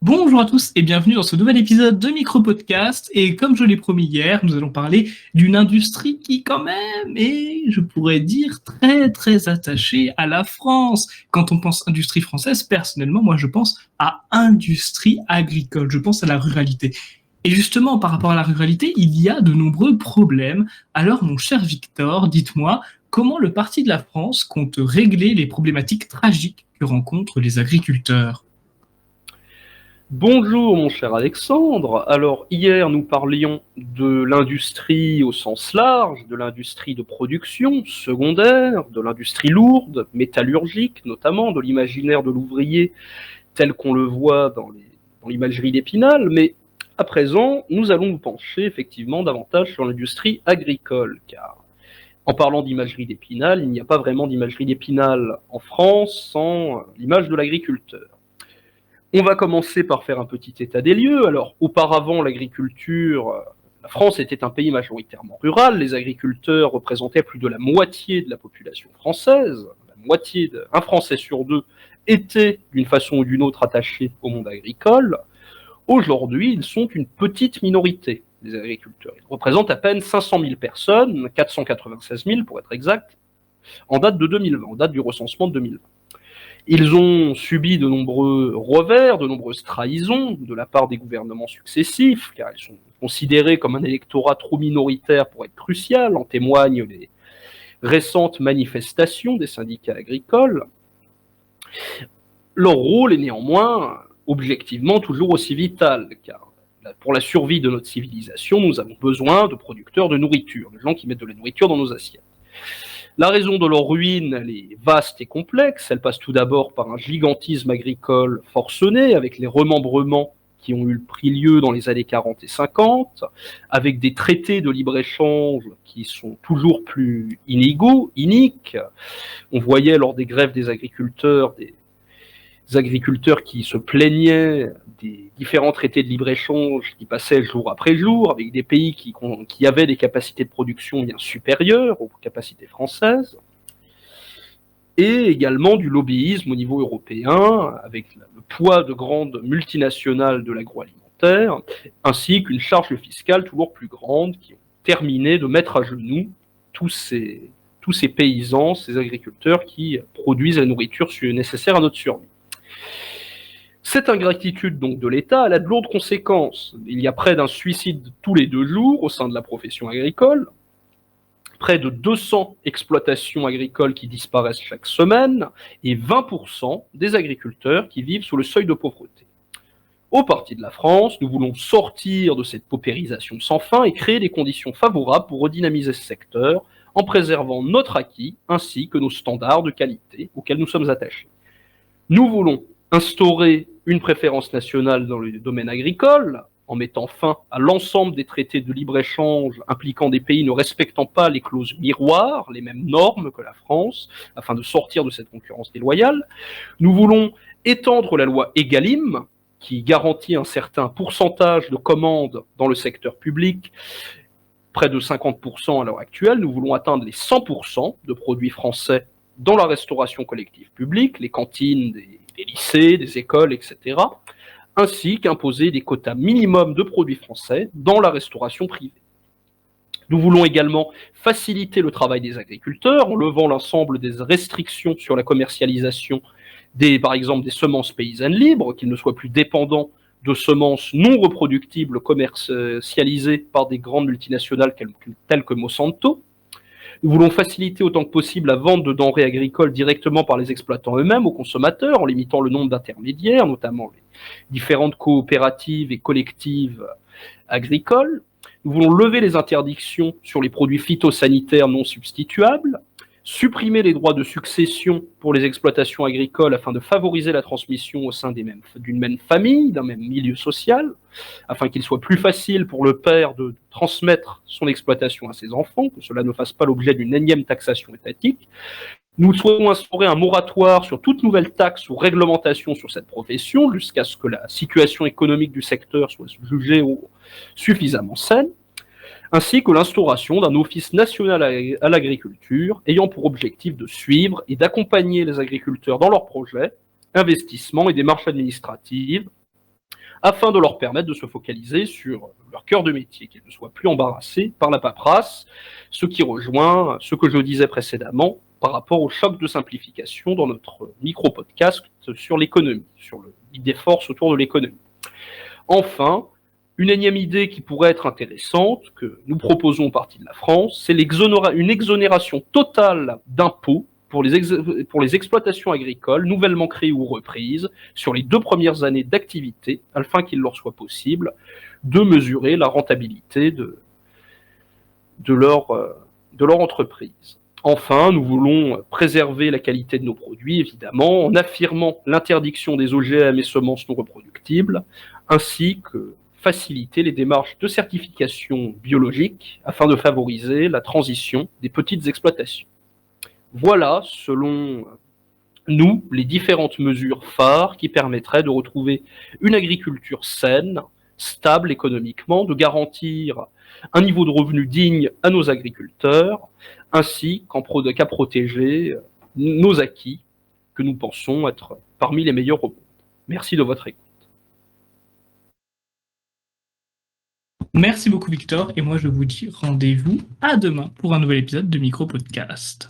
Bonjour à tous et bienvenue dans ce nouvel épisode de Micro Podcast. Et comme je l'ai promis hier, nous allons parler d'une industrie qui quand même est, je pourrais dire, très très attachée à la France. Quand on pense industrie française, personnellement, moi je pense à industrie agricole, je pense à la ruralité. Et justement, par rapport à la ruralité, il y a de nombreux problèmes. Alors mon cher Victor, dites-moi, comment le Parti de la France compte régler les problématiques tragiques que rencontrent les agriculteurs? Bonjour mon cher Alexandre. Alors hier nous parlions de l'industrie au sens large, de l'industrie de production secondaire, de l'industrie lourde, métallurgique notamment, de l'imaginaire de l'ouvrier tel qu'on le voit dans l'imagerie d'Épinal, mais à présent nous allons nous pencher effectivement davantage sur l'industrie agricole, car en parlant d'imagerie d'Épinal, il n'y a pas vraiment d'imagerie d'Épinal en France sans l'image de l'agriculteur. On va commencer par faire un petit état des lieux. Alors, auparavant, la France était un pays majoritairement rural. Les agriculteurs représentaient plus de la moitié de la population française. Un Français sur deux était, d'une façon ou d'une autre, attaché au monde agricole. Aujourd'hui, ils sont une petite minorité, les agriculteurs. Ils représentent à peine 500 000 personnes, 496 000 pour être exact, en date de 2020, en date du recensement de 2020. Ils ont subi de nombreux revers, de nombreuses trahisons de la part des gouvernements successifs, car ils sont considérés comme un électorat trop minoritaire pour être crucial, en témoignent les récentes manifestations des syndicats agricoles. Leur rôle est néanmoins objectivement toujours aussi vital, car pour la survie de notre civilisation, nous avons besoin de producteurs de nourriture, de gens qui mettent de la nourriture dans nos assiettes. La raison de leur ruine, elle est vaste et complexe. Elle passe tout d'abord par un gigantisme agricole forcené, avec les remembrements qui ont pris lieu dans les années 40 et 50, avec des traités de libre-échange qui sont toujours plus inégaux, iniques. On voyait lors des grèves des agriculteurs qui se plaignaient des différents traités de libre-échange qui passaient jour après jour, avec des pays qui avaient des capacités de production bien supérieures aux capacités françaises, et également du lobbyisme au niveau européen, avec le poids de grandes multinationales de l'agroalimentaire, ainsi qu'une charge fiscale toujours plus grande, qui ont terminé de mettre à genoux tous ces paysans, ces agriculteurs qui produisent la nourriture nécessaire à notre survie. Cette ingratitude donc de l'État, elle a de lourdes conséquences. Il y a près d'un suicide tous les 2 jours au sein de la profession agricole, près de 200 exploitations agricoles qui disparaissent chaque semaine, et 20% des agriculteurs qui vivent sous le seuil de pauvreté. Au Parti de la France, nous voulons sortir de cette paupérisation sans fin et créer des conditions favorables pour redynamiser ce secteur en préservant notre acquis ainsi que nos standards de qualité auxquels nous sommes attachés. Nous voulons instaurer une préférence nationale dans le domaine agricole, en mettant fin à l'ensemble des traités de libre-échange impliquant des pays ne respectant pas les clauses miroirs, les mêmes normes que la France, afin de sortir de cette concurrence déloyale. Nous voulons étendre la loi Egalim, qui garantit un certain pourcentage de commandes dans le secteur public, près de 50% à l'heure actuelle. Nous voulons atteindre les 100% de produits français dans la restauration collective publique, les cantines des lycées, des écoles, etc., ainsi qu'imposer des quotas minimums de produits français dans la restauration privée. Nous voulons également faciliter le travail des agriculteurs en levant l'ensemble des restrictions sur la commercialisation par exemple, des semences paysannes libres, qu'ils ne soient plus dépendants de semences non reproductibles commercialisées par des grandes multinationales telles que Monsanto. Nous voulons faciliter autant que possible la vente de denrées agricoles directement par les exploitants eux-mêmes aux consommateurs, en limitant le nombre d'intermédiaires, notamment les différentes coopératives et collectives agricoles. Nous voulons lever les interdictions sur les produits phytosanitaires non substituables, supprimer les droits de succession pour les exploitations agricoles afin de favoriser la transmission au sein d'une même famille, d'un même milieu social, afin qu'il soit plus facile pour le père de transmettre son exploitation à ses enfants, que cela ne fasse pas l'objet d'une énième taxation étatique. Nous souhaitons instaurer un moratoire sur toute nouvelle taxe ou réglementation sur cette profession jusqu'à ce que la situation économique du secteur soit jugée suffisamment saine, ainsi que l'instauration d'un office national à l'agriculture ayant pour objectif de suivre et d'accompagner les agriculteurs dans leurs projets, investissements et démarches administratives, afin de leur permettre de se focaliser sur leur cœur de métier, qu'ils ne soient plus embarrassés par la paperasse, ce qui rejoint ce que je disais précédemment par rapport au choc de simplification dans notre micro-podcast sur l'économie, sur l'idée force autour de l'économie. Enfin, une énième idée qui pourrait être intéressante, que nous proposons au Parti de la France, c'est une exonération totale d'impôts pour les exploitations agricoles nouvellement créées ou reprises sur les 2 premières années d'activité, afin qu'il leur soit possible de mesurer la rentabilité de leur entreprise. Enfin, nous voulons préserver la qualité de nos produits, évidemment, en affirmant l'interdiction des OGM et semences non reproductibles, ainsi que faciliter les démarches de certification biologique afin de favoriser la transition des petites exploitations. Voilà, selon nous, les différentes mesures phares qui permettraient de retrouver une agriculture saine, stable économiquement, de garantir un niveau de revenu digne à nos agriculteurs, ainsi qu'à protéger nos acquis que nous pensons être parmi les meilleurs au monde. Merci de votre écoute. Merci beaucoup Victor, et moi je vous dis rendez-vous à demain pour un nouvel épisode de Micro Podcast.